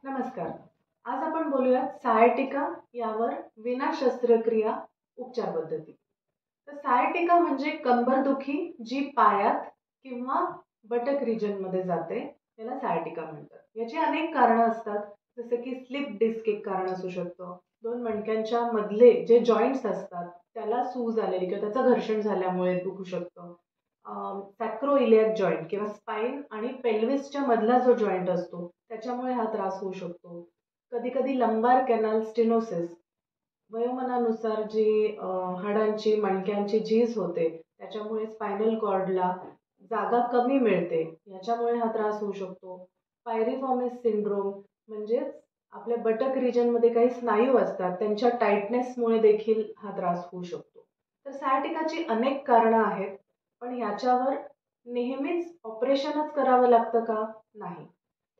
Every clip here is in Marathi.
नमस्कार. आज आपण बोलूयात सायटिका यावर विना शस्त्रक्रिया उपचार पद्धती. तर सायटिका म्हणजे कंबरदुखी जी पायात किंवा बटक रिजनमध्ये जाते, त्याला सायटिका म्हणतात. याची अनेक कारणं असतात, जसे की स्लिप डिस्क एक कारण असू शकतं. दोन मणक्यांच्या मधले जे जॉइंट्स असतात, त्याला सूज आलेली किंवा त्याचं घर्षण झाल्यामुळे दुखू शकतं. सॅक्रोइलियाक जॉइंट किंवा स्पाइन आणि पेल्विसच्या मधला जो जॉइंट असतो त्याच्यामुळे हा त्रास होऊ शकतो. कधी कधी लंबार कॅनल स्टेनोसिस वयोमानानुसार जी हाडांची मणक्यांची झीज होते त्याच्यामुळे स्पायनल कॉर्डला जागा कमी मिळते, याच्यामुळे हा त्रास होऊ शकतो. पायरिफॉर्मिस सिंड्रोम म्हणजेच आपल्या बटक रिजनमध्ये काही स्नायू असतात त्यांच्या टाईटनेसमुळे देखील हा त्रास होऊ शकतो. तर सायटिकाची अनेक कारणं आहेत, पण ह्याच्यावर नेहमीच ऑपरेशनच करावं लागतं का? नाही.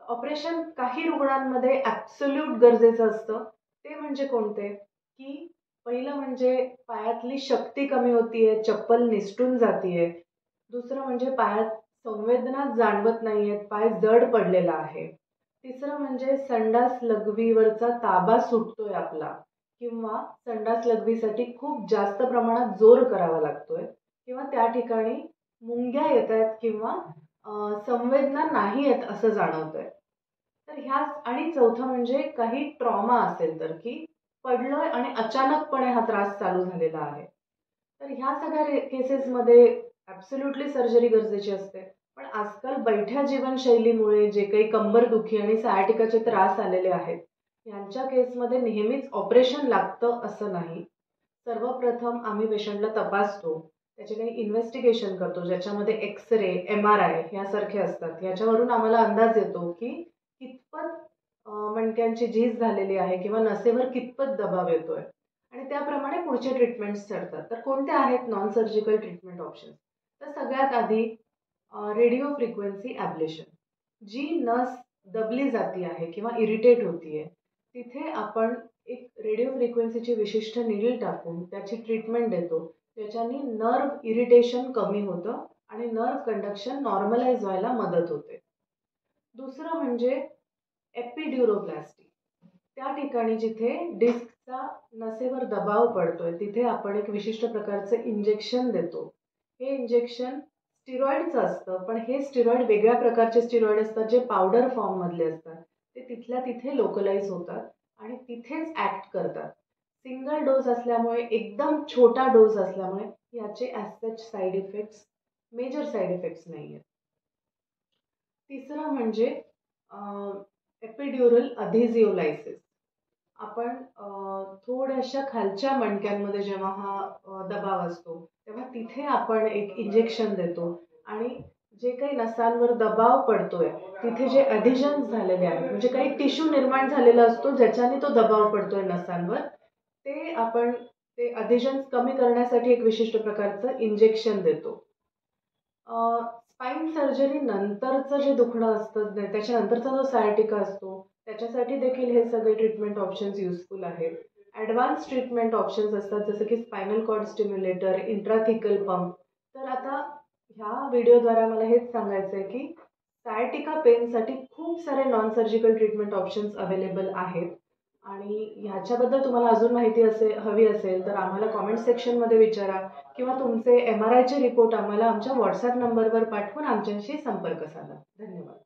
ऑपरेशन काही रुग्णांमध्ये ॲब्सोल्यूट गरजेचं असतं. ते म्हणजे कोणते? की पहिलं म्हणजे पायातली शक्ती कमी होतीये, चप्पल निसटून जातीये. दुसरं म्हणजे पायात संवेदनाच जाणवत नाहीयेत, पाय जड पडलेला आहे. तिसरं म्हणजे संडास लघवीवरचा ताबा सुटतोय आपला किंवा संडास लघवीसाठी खूप जास्त प्रमाणात जोर करावा लागतोय किंवा त्या ठिकाणी मुंग्या येतायत किंवा संवेदना नाही आहेत असं जाणवतंय. तर ह्याच आणि चौथं म्हणजे काही ट्रॉमा असेल तर की पडलोय आणि अचानकपणे हा त्रास चालू झालेला आहे. तर ह्या सगळ्या केसेसमध्ये ॲब्सोल्युटली सर्जरी गरजेची असते. पण आजकाल बैठ्या जीवनशैलीमुळे जे काही कंबरदुखी आणि सायटिकाचे त्रास आलेले आहेत, यांच्या केसमध्ये नेहमीच ऑपरेशन लागतं असं नाही. सर्वप्रथम आम्ही पेशंटला तपासतो. त्याचे काही इन्व्हेस्टिगेशन करतो, ज्याच्यामध्ये एक्स-रे, एम-आर-आय यासारखे असतात. याच्यावरून आम्हाला अंदाज येतो की कितपत मणक्यांची झीज झालेली आहे किंवा नसेवर कितपत दबाव येतोय आणि त्याप्रमाणे पुढचे ट्रीटमेंट्स ठरतात. तर कोणत्या आहेत नॉन सर्जिकल ट्रीटमेंट ऑप्शन्स? तर सगळ्यात आधी रेडिओ फ्रिक्वेन्सी ॲब्लेशन. जी नस दबली जाती आहे किंवा इरिटेट होतीये, तिथे आपण एक रेडिओ फ्रिक्वेन्सीची विशिष्ट निडी टाकून त्याची ट्रीटमेंट देतो. त्याच्याने नर्व्ह इरिटेशन कमी होतं आणि नर्व्ह कंडक्शन नॉर्मलाइज व्हायला मदत होते. दुसरं म्हणजे एपिड्युरोप्लास्टी. त्या ठिकाणी जिथे डिस्कचा नसेवर दबाव पडतोय तिथे आपण एक विशिष्ट प्रकारचं इंजेक्शन देतो. हे इंजेक्शन स्टिरॉइडचं असतं, पण हे स्टिरॉइड वेगळ्या प्रकारचे स्टिरॉइड असतात जे पावडर फॉर्ममधले असतात. ते तिथल्या तिथे लोकलाइज होतात आणि तिथेच ॲक्ट करतात. सिंगल डोस असल्यामुळे, एकदम छोटा डोस असल्यामुळे याचे as such side effects, major side effects नाही आहेत. तिसरं म्हणजे एपिड्युरल अधेझिओलायसिस. आपण थोड्याशा खालच्या मणक्यांमध्ये जेव्हा हा दबाव असतो, तेव्हा तिथे आपण एक इंजेक्शन देतो आणि जे काही नसांवर दबाव पडतोय, तिथे जे अधेशन्स झालेले आहेत, म्हणजे काही टिश्यू निर्माण झालेला असतो, ज्याच्याने तो दबाव पडतोय नसांवर, ते आपण ते अधेशन्स कमी करण्यासाठी एक विशिष्ट प्रकारचं इंजेक्शन देतो. स्पाइन सर्जरी नंतरचं जे दुखणं असतं, त्याच्यानंतरचा जो सायटिका असतो, त्याच्यासाठी देखील हे सगळे ट्रीटमेंट ऑप्शन्स युजफुल आहेत. ॲडव्हान्स ट्रीटमेंट ऑप्शन्स असतात, जसं की स्पायनल कॉर्ड स्टिम्युलेटर, इंट्राथिकल पंप. तर आता ह्या व्हिडिओद्वारा मला हेच सांगायचं आहे की सायटिका पेनसाठी खूप सारे non surgical treatment options available आहेत आणि ह्याच्याबद्दल तुम्हाला अजून माहिती हवी असेल तर आम्हाला कॉमेंट सेक्शनमध्ये विचारा किंवा तुमचे एम-आर-आयचे रिपोर्ट आम्हाला आमच्या व्हॉट्सॲप नंबरवर पाठवून आमच्याशी संपर्क साधा. धन्यवाद.